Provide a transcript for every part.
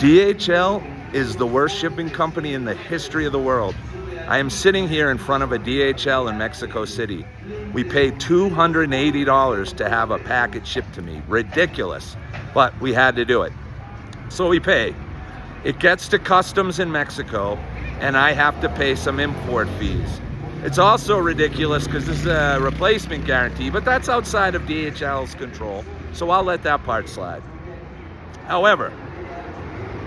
DHL is the worst shipping company in the history of the world. I am sitting here in front of a DHL in Mexico City. We paid $280 to have a package shipped to me. Ridiculous, but we had to do it. So we pay. It gets to customs in Mexico, and I have to pay some import fees. It's also ridiculous because this is a replacement guarantee, but that's outside of DHL's control, so I'll let that part slide. However,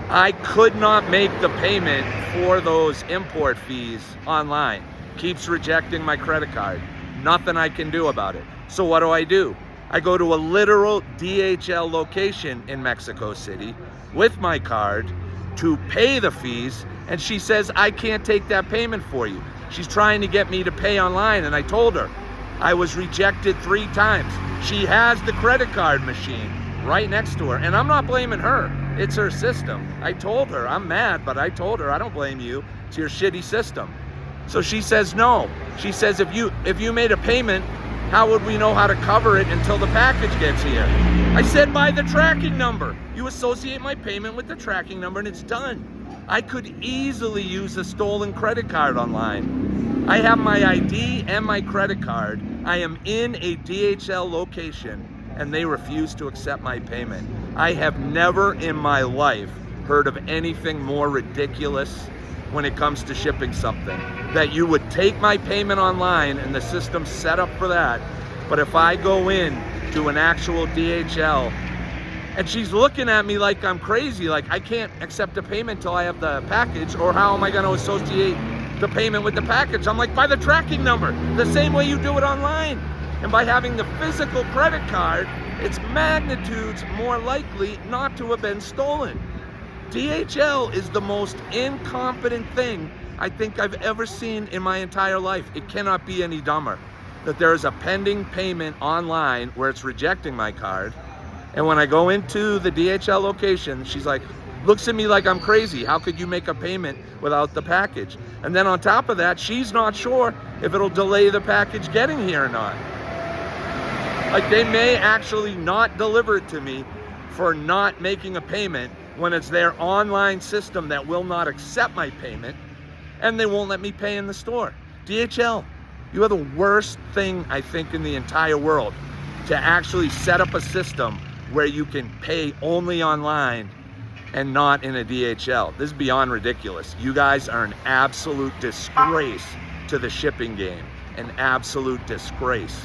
I could not make the payment for those import fees online. Keeps rejecting my credit card. Nothing I can do about it. So what do? I go to a literal DHL location in Mexico City with my card to pay the fees, and she says, I can't take that payment for you. She's trying to get me to pay online, and I told her I was rejected 3 times. She has the credit card machine right next to her, and I'm not blaming her. It's her system. I told her, I'm mad, but I told her, I don't blame you. It's your shitty system. So she says no. She says, if you made a payment, how would we know how to cover it until the package gets here? I said, by the tracking number. You associate my payment with the tracking number and it's done. I could easily use a stolen credit card online. I have my ID and my credit card. I am in a DHL location and they refuse to accept my payment. I have never in my life heard of anything more ridiculous when it comes to shipping something. That you would take my payment online and the system's set up for that, but if I go in to an actual DHL and she's looking at me like I'm crazy, like I can't accept a payment till I have the package, or how am I gonna associate the payment with the package? I'm like, by the tracking number, the same way you do it online. And by having the physical credit card, it's magnitudes more likely not to have been stolen. DHL is the most incompetent thing I think I've ever seen in my entire life. It cannot be any dumber that there is a pending payment online where it's rejecting my card. And when I go into the DHL location, she's like, looks at me like I'm crazy. How could you make a payment without the package? And then on top of that, she's not sure if it'll delay the package getting here or not. Like, they may actually not deliver it to me for not making a payment when it's their online system that will not accept my payment, and they won't let me pay in the store. DHL, you are the worst thing I think in the entire world to actually set up a system where you can pay only online and not in a DHL. This is beyond ridiculous. You guys are an absolute disgrace to the shipping game. An absolute disgrace.